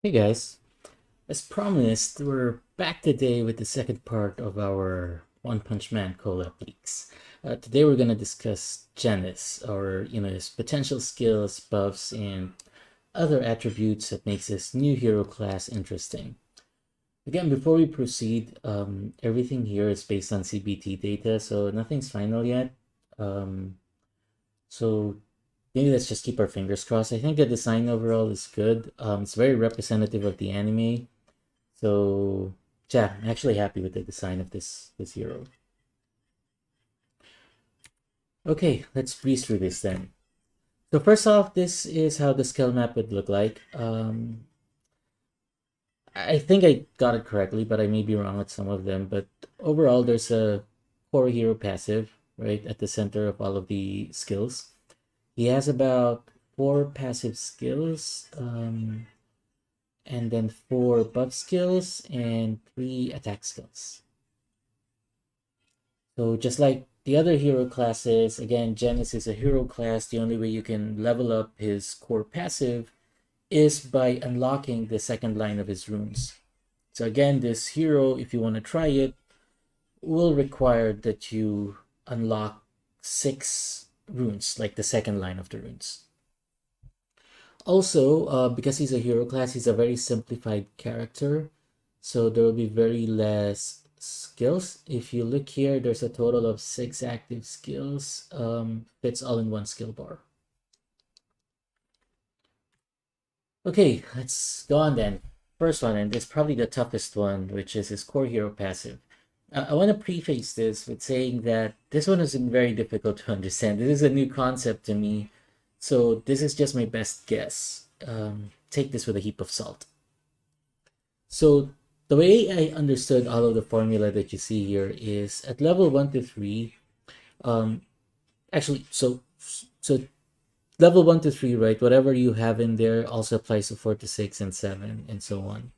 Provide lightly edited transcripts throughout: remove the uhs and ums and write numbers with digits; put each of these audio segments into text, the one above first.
Hey guys, as promised, we're back today with the second part of our One Punch Man collab leaks. Today we're gonna discuss Genos, or his potential skills, buffs, and other attributes that makes this new hero class interesting. Again, before we proceed, everything here is based on CBT data, so nothing's final yet. Um, so maybe let's just keep our fingers crossed. I think the design overall is good. It's very representative of the anime. So yeah, I'm actually happy with the design of this hero. Okay, let's breeze through this then. So first off, this is how the skill map would look like. I think I got it correctly, but I may be wrong with some of them. But overall, there's a core hero passive right at the center of all of the skills. He has about four passive skills, and then four buff skills and three attack skills. So just like the other hero classes, again, Genos is a hero class. The only way you can level up his core passive is by unlocking the second line of his runes. So again, this hero, if you want to try it, will require that you unlock 6 runes, like the second line of the runes. Also, because he's a hero class, he's a very simplified character. So there will be very less skills. If you look here, there's a total of 6 active skills. Fits all in one skill bar. Okay, let's go on then. First one, and it's probably the toughest one, which is his core hero passive. I want to preface this with saying that this one has been very difficult to understand. This is a new concept to me, so this is just my best guess. Take this with a heap of salt. So the way I understood all of the formula that you see here is at level 1 to 3, um, actually, so level 1 to 3, right? Whatever you have in there also applies to 4 to 6 and 7 and so on.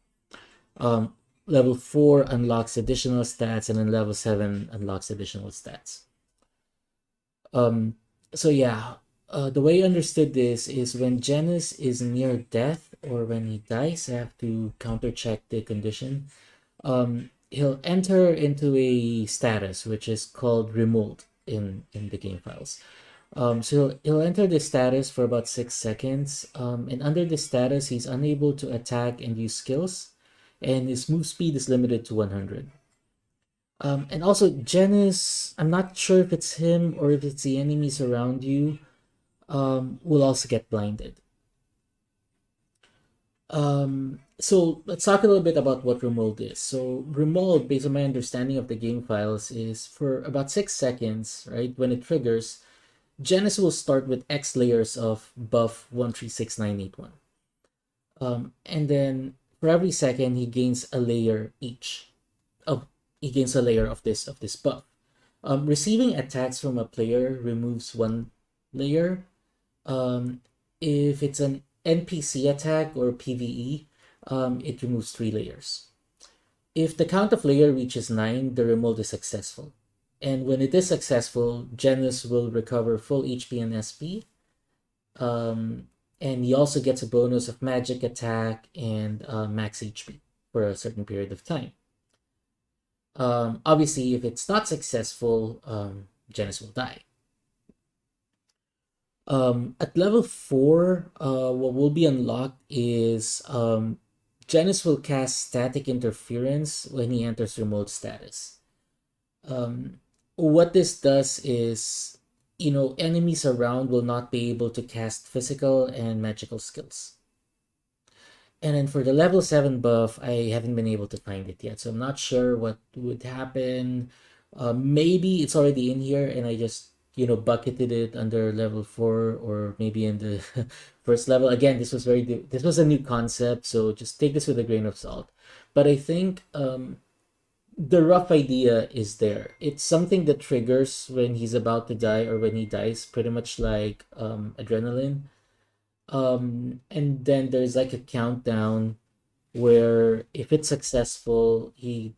Um, Level 4 unlocks additional stats, and then level 7 unlocks additional stats. Um, so yeah, the way I understood this is when Genos is near death or when he dies, I have to counter check the condition. He'll enter into a status which is called remold in the game files. So he'll enter the status for about 6 seconds, and under the status, he's unable to attack and use skills, and his move speed is limited to 100. And also, Genis, I'm not sure if it's him or if it's the enemies around you, will also get blinded. So let's talk a little bit about what remold is. So remold, based on my understanding of the game files, is for about 6 seconds, right? When it triggers, Genis will start with X layers of buff 136981. And then for every second, he gains a layer each. Of he gains a layer of this buff. Receiving attacks from a player removes one layer. If it's an NPC attack or PvE, it removes 3 layers. If the count of layer reaches 9, the remold is successful. And when it is successful, Genos will recover full HP and SP. And he also gets a bonus of magic attack and max HP for a certain period of time. Obviously, if it's not successful, Genos will die. At level 4, what will be unlocked is Genos will cast static interference when he enters remote status. What this does is, enemies around will not be able to cast physical and magical skills. And then for the level 7 buff, I haven't been able to find it yet, so I'm not sure what would happen. Maybe it's already in here and I just, bucketed it under level 4 or maybe in the first level. Again, this was a new concept, so just take this with a grain of salt. But I think the rough idea is there. It's something that triggers when he's about to die or when he dies, pretty much like adrenaline. And then there's like a countdown where if it's successful, he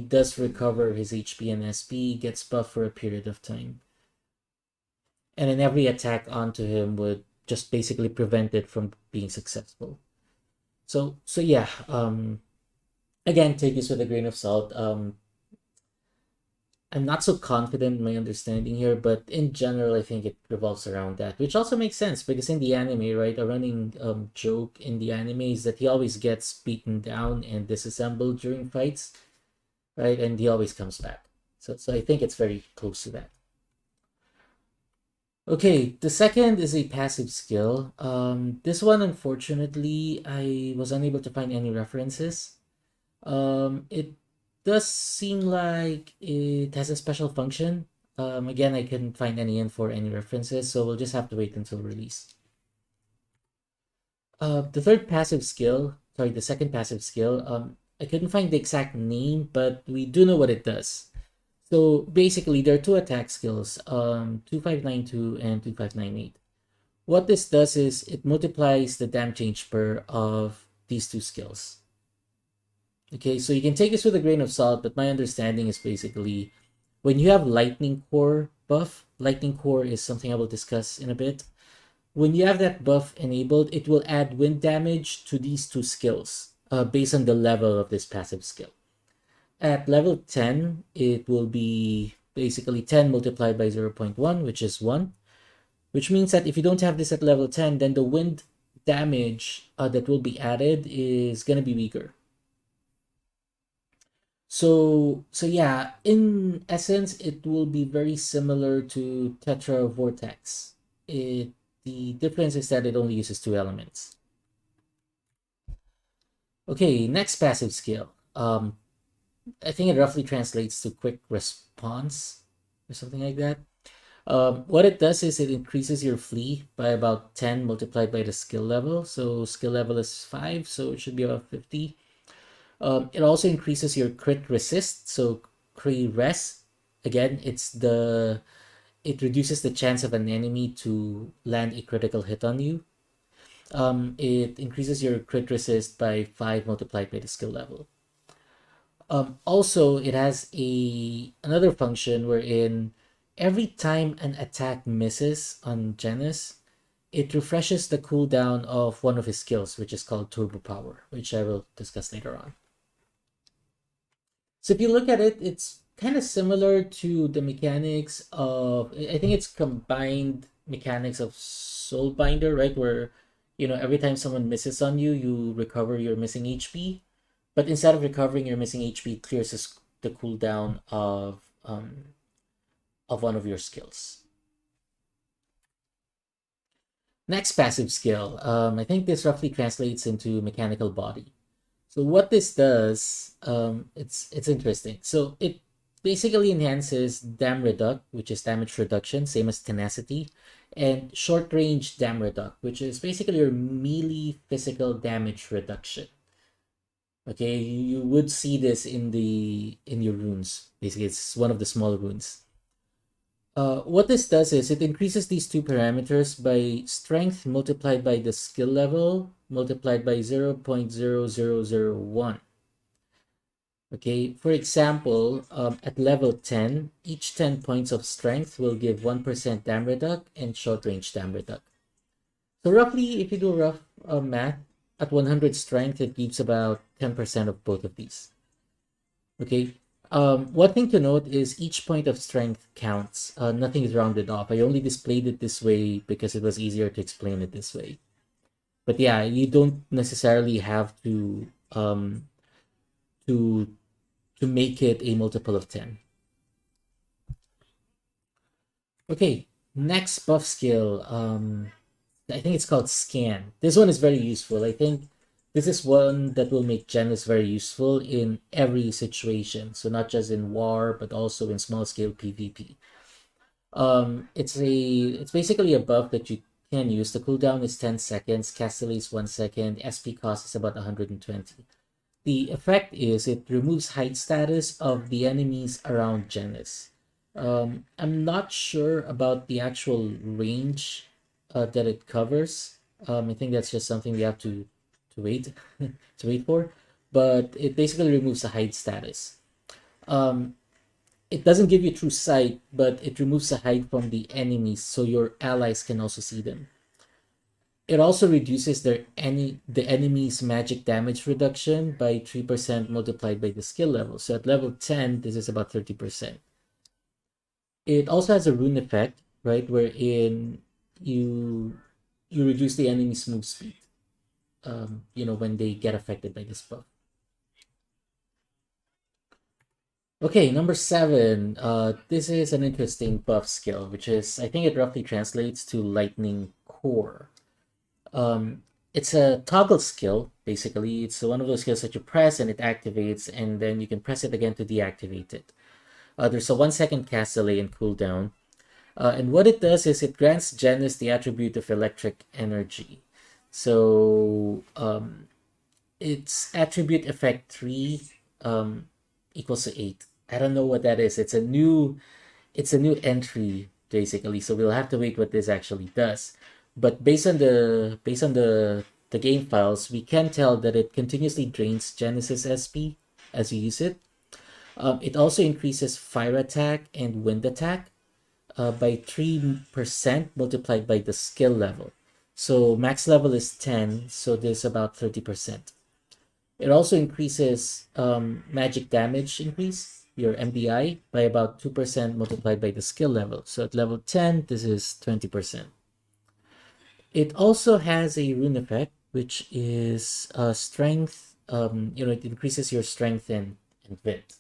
does recover his HP and SP, gets buffed for a period of time. And then every attack onto him would just basically prevent it from being successful. So yeah, again, take this with a grain of salt. I'm not so confident in my understanding here, but in general, I think it revolves around that, which also makes sense because in the anime, right, a running joke in the anime is that he always gets beaten down and disassembled during fights, right, and he always comes back. So I think it's very close to that. Okay, the second is a passive skill. This one, unfortunately, I was unable to find any references. It does seem like it has a special function. Again, I couldn't find any info or any references, so we'll just have to wait until release. The third passive skill, sorry, the second passive skill, I couldn't find the exact name, but we do know what it does. So basically, there are two attack skills, 2592 and 2598. What this does is it multiplies the damage change per of these two skills. Okay, so you can take this with a grain of salt, but my understanding is basically when you have Lightning Core buff, Lightning Core is something I will discuss in a bit. When you have that buff enabled, it will add wind damage to these two skills based on the level of this passive skill. At level 10, it will be basically 10 multiplied by 0.1, which is 1, which means that if you don't have this at level 10, then the wind damage that will be added is going to be weaker. So yeah, in essence, it will be very similar to Tetra Vortex. The difference is that it only uses two elements. Okay, next passive skill. I think it roughly translates to quick response or something like that. What it does is it increases your flee by about 10 multiplied by the skill level. So skill level is 5, so it should be about 50. It also increases your crit resist. So crit res, again, it reduces the chance of an enemy to land a critical hit on you. It increases your crit resist by 5 multiplied by the skill level. Also, it has another function wherein every time an attack misses on Genos, it refreshes the cooldown of one of his skills, which is called Turbo Power, which I will discuss later on. So if you look at it, it's kind of similar to the mechanics of, I think it's combined mechanics of Soulbinder, right? Where, every time someone misses on you, you recover your missing HP. But instead of recovering your missing HP, it clears the cooldown of one of your skills. Next passive skill. I think this roughly translates into mechanical body. So what this does, it's interesting. So it basically enhances dam reduct, which is damage reduction, same as tenacity, and short range dam reduct, which is basically your melee physical damage reduction. Okay, you would see this in your runes. Basically, it's one of the small runes. What this does is it increases these two parameters by strength multiplied by the skill level multiplied by 0.0001. Okay, for example, at level 10, each 10 points of strength will give 1% dam reduct and short range dam reduct. So roughly, if you do rough math, at 100 strength, it gives about 10% of both of these. Okay, one thing to note is each point of strength counts. Nothing is rounded off. I only displayed it this way because it was easier to explain it this way. But yeah, you don't necessarily have to to make it a multiple of 10. Okay, next buff skill. I think it's called Scan. This one is very useful. I think this is one that will make Genos very useful in every situation. So not just in war, but also in small scale PvP. It's basically a buff that you can use. The cooldown is 10 seconds, cast delay is 1 second, SP cost is about 120. The effect is it removes height status of the enemies around Genos. I'm not sure about the actual range that it covers. I think that's just something we have to wait to wait for. But it basically removes the height status. It doesn't give you true sight, but it removes the height from the enemies, so your allies can also see them. It also reduces the enemy's magic damage reduction by 3% multiplied by the skill level. So at level 10, this is about 30%. It also has a rune effect, right, wherein you you reduce the enemy's move speed. When they get affected by this buff. Okay, number 7. This is an interesting buff skill, which is, I think it roughly translates to Lightning Core. It's a toggle skill, basically. It's one of those skills that you press and it activates, and then you can press it again to deactivate it. There's a 1 second cast delay and cooldown. And what it does is it grants Genos the attribute of electric energy. So its attribute effect 3 equals to 8. I don't know what that is. It's a new entry basically. So we'll have to wait what this actually does. But based on the game files, we can tell that it continuously drains Genesis SP as you use it. It also increases fire attack and wind attack by 3% multiplied by the skill level. So max level is 10, so there's about 30%. It also increases magic damage increase, your MDI, by about 2% multiplied by the skill level. So at level 10, this is 20%. It also has a rune effect, which is strength. It increases your strength and wit.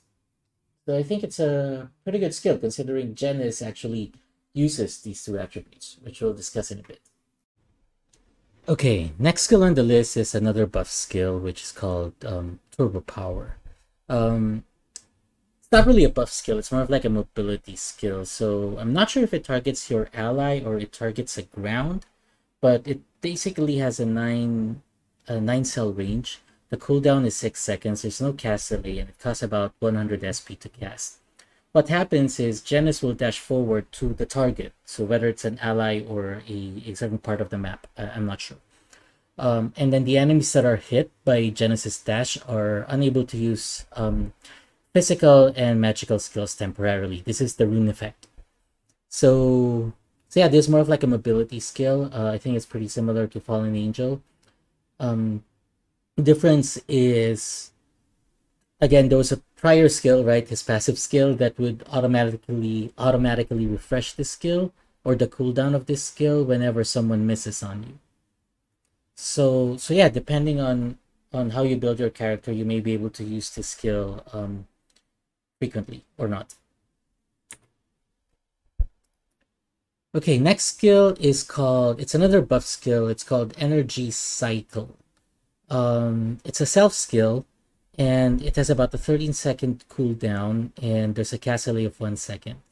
So I think it's a pretty good skill considering Genis actually uses these two attributes, which we'll discuss in a bit. Okay, next skill on the list is another buff skill, which is called Turbo Power. It's not really a buff skill, it's more of like a mobility skill. So I'm not sure if it targets your ally or it targets a ground, but it basically has a 9 cell range. The cooldown is 6 seconds, there's no cast delay, and it costs about 100 SP to cast. What happens is Genis will dash forward to the target, so whether it's an ally or a certain part of the map, I'm not sure. And then the enemies that are hit by Genesis dash are unable to use physical and magical skills temporarily. This is the rune effect. So yeah, there's more of like a mobility skill. I think it's pretty similar to Fallen Angel. Difference is, again, there was a prior skill, right? His passive skill that would automatically refresh the skill or the cooldown of this skill whenever someone misses on you. So yeah, depending on how you build your character, you may be able to use this skill frequently or not. Okay, next skill is it's another buff skill. It's called Energy Cycle. It's a self skill, and it has about a 13-second cooldown, and there's a cast delay of 1 second.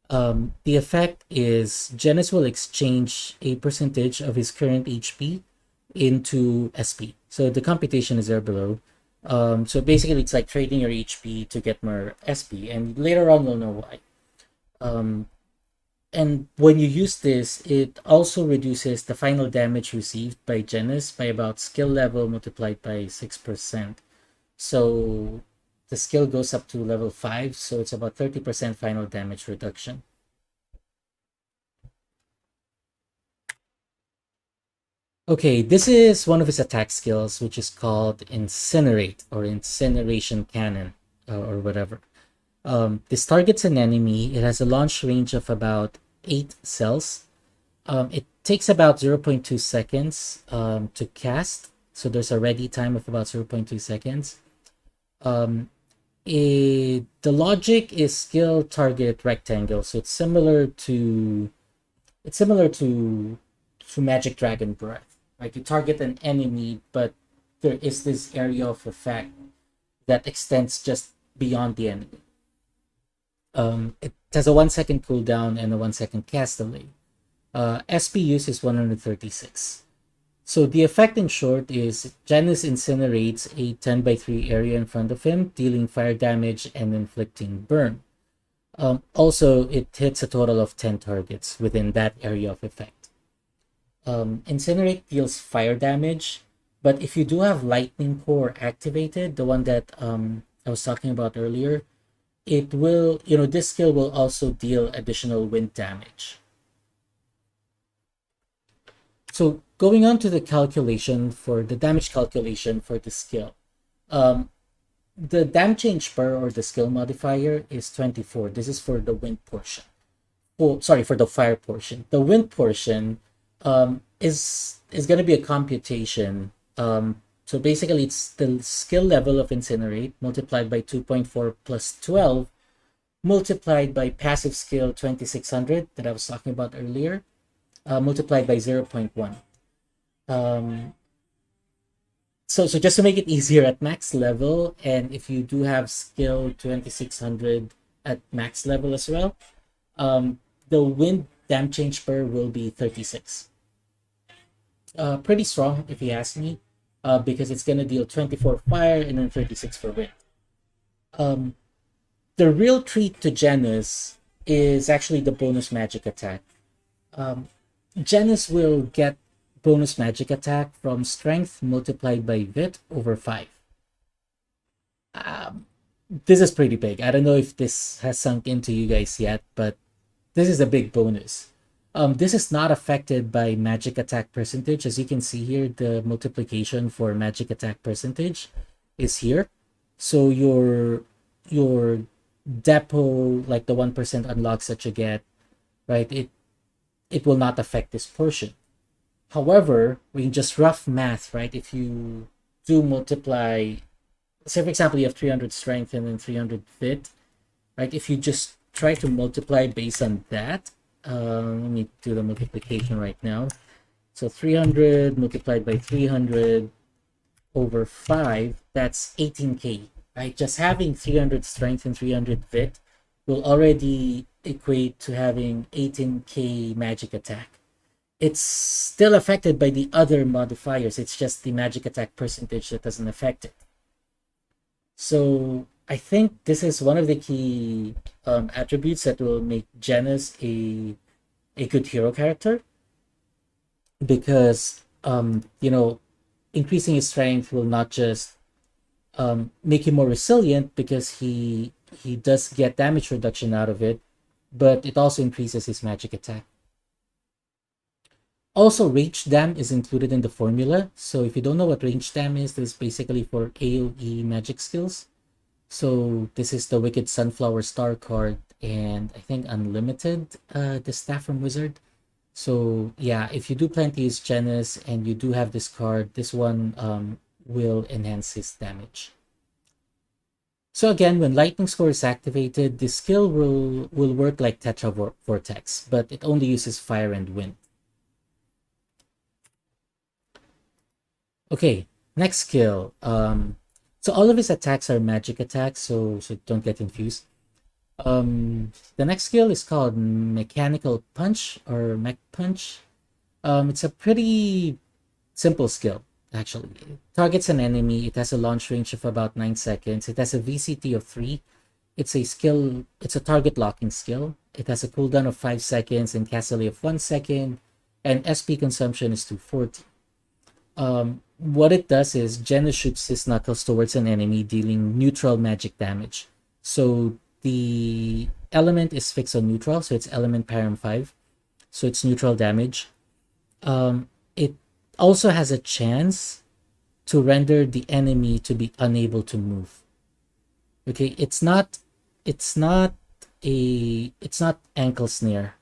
The effect is Genis will exchange a percentage of his current HP into SP. So the computation is there below. So basically, it's like trading your HP to get more SP, and later on you'll know why. And when you use this, it also reduces the final damage received by Genis by about skill level multiplied by 6%. So the skill goes up to level 5, so it's about 30% final damage reduction. Okay, this is one of his attack skills, which is called Incinerate or Incineration Cannon or whatever. This targets an enemy. It has a launch range of about 8 cells. It takes about 0.2 seconds to cast, so there's a ready time of about 0.2 seconds. The logic is skill target rectangle, so it's similar to Magic Dragon Breath. Right, you target an enemy, but there is this area of effect that extends just beyond the enemy. It has a 1 second cooldown and a 1 second cast delay. SP use is 136. So the effect in short is Genis incinerates a 10/3 area in front of him, dealing fire damage and inflicting burn. Also, it hits a total of 10 targets within that area of effect. Incinerate deals fire damage, but if you do have Lightning Core activated, the one that I was talking about earlier, it will, this skill will also deal additional wind damage. So going on to the calculation for the damage calculation for the skill. Um, the dam change per or the skill modifier is 24. This is for the wind portion. Oh, sorry, for the fire portion. The wind portion is going to be a computation. So basically, it's the skill level of Incinerate multiplied by 2.4 plus 12 multiplied by passive skill 2600 that I was talking about earlier, multiplied by 0.1. So just to make it easier at max level, and if you do have skill 2600 at max level as well, the wind dam change per will be 36. Pretty strong if you ask me, because it's gonna deal 24 fire and then 36 for wind. The real treat to Genos is actually the bonus magic attack. Genos will get bonus magic attack from strength multiplied by Vit over 5. This is pretty big. I don't know if this has sunk into you guys yet, but this is a big bonus. This is not affected by magic attack percentage. As you can see here, the multiplication for magic attack percentage is here. So your depot, like the 1% unlocks that you get, right? It will not affect this portion. However, we just rough math, right? If you do multiply, say for example, you have 300 strength and then 300 fit, right? If you just try to multiply based on that, let me do the multiplication right now. So 300 multiplied by 300 over 5, that's 18k, right? Just having 300 strength and 300 fit will already equate to having 18k magic attack. It's still affected by the other modifiers. It's just the magic attack percentage that doesn't affect it. So I think this is one of the key attributes that will make Genos a good hero character, because increasing his strength will not just make him more resilient, because he does get damage reduction out of it, but it also increases his magic attack. Also, range dam is included in the formula. So if you don't know what range dam is, this is basically for AoE magic skills. So this is the Wicked Sunflower Star card, and I think Unlimited, the Staff from Wizard. So yeah, if you do plan to use Genos and you do have this card, this one will enhance his damage. So again, when Lightning Score is activated, this skill will work like Tetra Vortex, but it only uses fire and wind. Okay, next skill. So all of his attacks are magic attacks, so don't get confused. The next skill is called Mechanical Punch or Mech Punch. It's a pretty simple skill, actually. It targets an enemy. It has a launch range of about 9 seconds. It has a VCT of 3. It's a target locking skill. It has a cooldown of 5 seconds and cast of 1 second, and SP consumption is 240. What it does is Genos shoots his knuckles towards an enemy, dealing neutral magic damage. So the element is fixed on neutral, so it's element param 5, so it's neutral damage. It also has a chance to render the enemy to be unable to move. Okay, it's not ankle snare.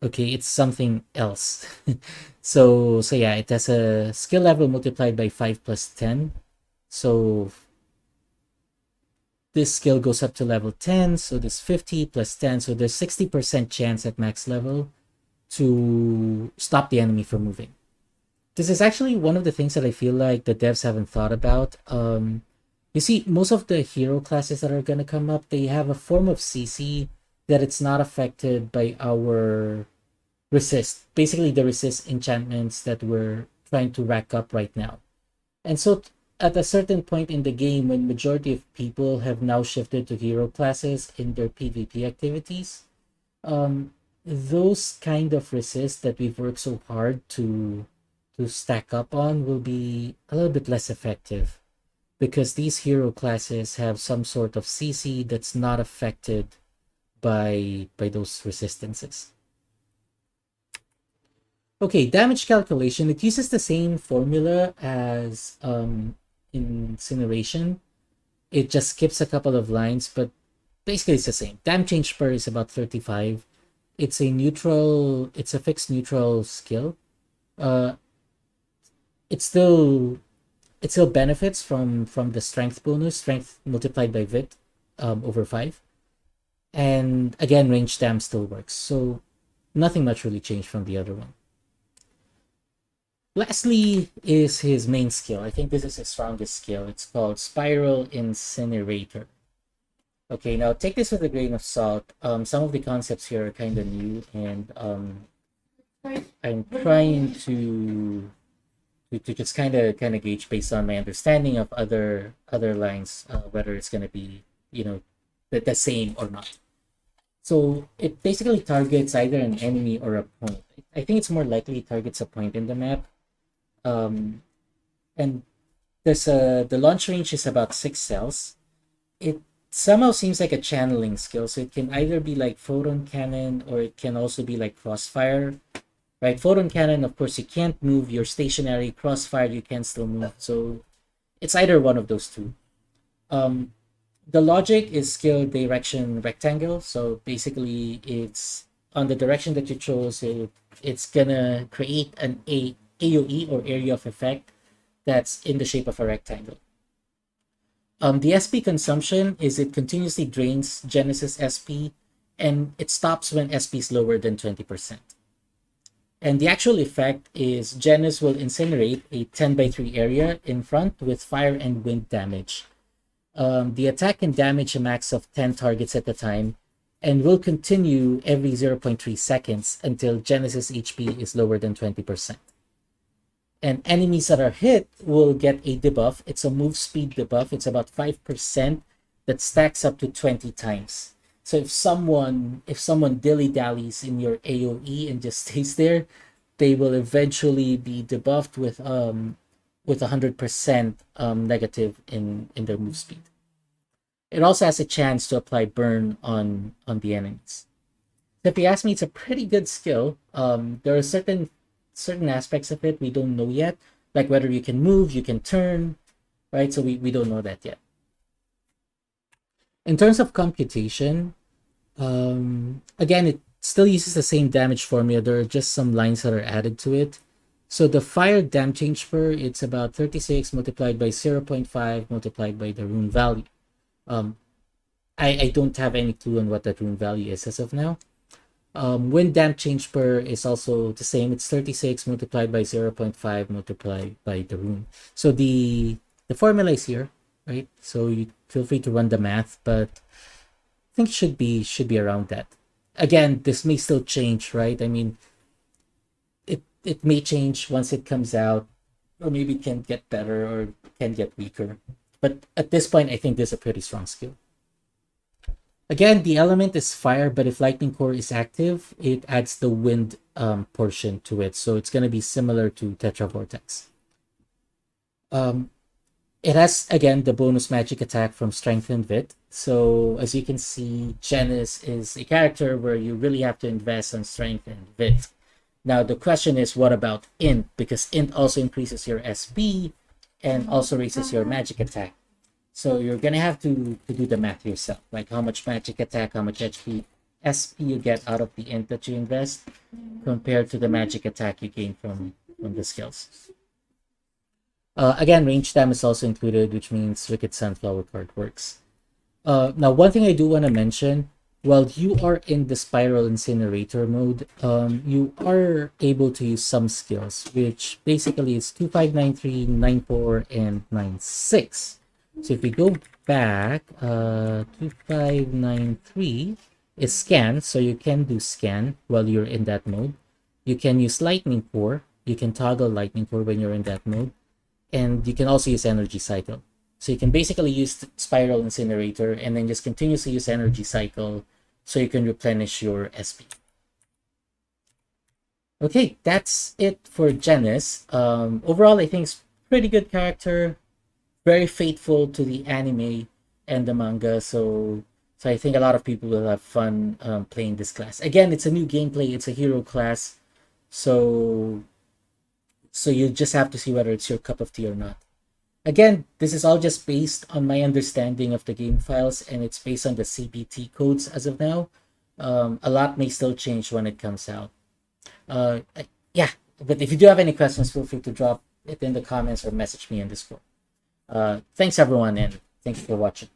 Okay, it's something else. so yeah, it has a skill level multiplied by 5 plus 10. So this skill goes up to level 10, so there's 50 plus 10, so there's 60% chance at max level to stop the enemy from moving. This is actually one of the things that I feel like the devs haven't thought about. You see, most of the hero classes that are going to come up, they have a form of CC that it's not affected by our resist. Basically, the resist enchantments that we're trying to rack up right now. And so at a certain point in the game, when majority of people have now shifted to hero classes in their PvP activities, those kind of resist that we've worked so hard to stack up on will be a little bit less effective, because these hero classes have some sort of CC that's not affected by those resistances. Okay, damage calculation. It uses the same formula as incineration. It just skips a couple of lines, but basically it's the same. Dam change per is about 35. It's a neutral, it's a fixed neutral skill. Uh, it still it still benefits from the strength bonus, strength multiplied by vit over 5. And again, range dam still works. So nothing much really changed from the other one. Lastly is his main skill. I think this is his strongest skill. It's called Spiral Incinerator. Okay, now take this with a grain of salt. Some of the concepts here are kind of new, and I'm trying to just kind of gauge based on my understanding of other lines, whether it's going to be, you know, the same or not. So it basically targets either an enemy or a point. I think it's more likely it targets a point in the map. And the launch range is about 6 cells. It somehow seems like a channeling skill, so it can either be like photon cannon or it can also be like crossfire. Right, photon cannon, of course, you can't move. You're stationary. Crossfire, you can still move. So it's either one of those two. The logic is skill direction rectangle. So basically, it's on the direction that you chose. It's gonna create an AOE or area of effect that's in the shape of a rectangle. The SP consumption is it continuously drains Genesis SP, and it stops when SP is lower than 20%. And the actual effect is Genos will incinerate a 10x3 area in front with fire and wind damage. The attack can damage a max of 10 targets at a time and will continue every 0.3 seconds until Genesis HP is lower than 20%. And enemies that are hit will get a debuff. It's a move speed debuff. It's about 5% that stacks up to 20 times. So if someone dilly-dallies in your AoE and just stays there, they will eventually be debuffed with 100% negative in their move speed. It also has a chance to apply burn on the enemies. So if you ask me, it's a pretty good skill. There are certain aspects of it we don't know yet, like whether you can move, you can turn, right? So we don't know that yet. In terms of computation, again, it still uses the same damage formula. There are just some lines that are added to it. So the fire dam change per, it's about 36 multiplied by 0.5 multiplied by the rune value. I don't have any clue on what that rune value is as of now. Wind dam change per is also the same. It's 36 multiplied by 0.5 multiplied by the rune. So the formula is here, right? So you feel free to run the math, but I think it should be around that. Again, this may still change, right? I mean, it may change once it comes out, or maybe it can get better or can get weaker. But at this point, I think this is a pretty strong skill. Again, the element is fire, but if lightning core is active, it adds the wind portion to it. So it's going to be similar to Tetra Vortex. It has, again, the bonus magic attack from Strength and Vit. So as you can see, Genos is a character where you really have to invest on Strength and Vit. Now the question is, what about Int? Because Int also increases your SP and also raises your magic attack. So you're going to have to do the math yourself, like how much magic attack, how much SP you get out of the Int that you invest compared to the magic attack you gain from the skills. Again, range dam is also included, which means Wicked Sunflower card works. Now, one thing I do want to mention, while you are in the Spiral Incinerator mode, you are able to use some skills, which basically is 2593, 94, and 96. So if we go back, 2593 is scan, so you can do scan while you're in that mode. You can use lightning core. You can toggle lightning core when you're in that mode. And you can also use energy cycle. So you can basically use Spiral Incinerator and then just continuously use energy cycle so you can replenish your SP. Okay, that's it for Genos. Overall, I think it's pretty good character, very faithful to the anime and the manga. So I think a lot of people will have fun playing this class. Again, it's a new gameplay. It's a hero class. So you just have to see whether it's your cup of tea or not. Again, this is all just based on my understanding of the game files, and it's based on the CPT codes as of now. A lot may still change when it comes out. Uh, yeah, but if you do have any questions, feel free to drop it in the comments or message me in Discord. Thanks everyone, and thanks for watching.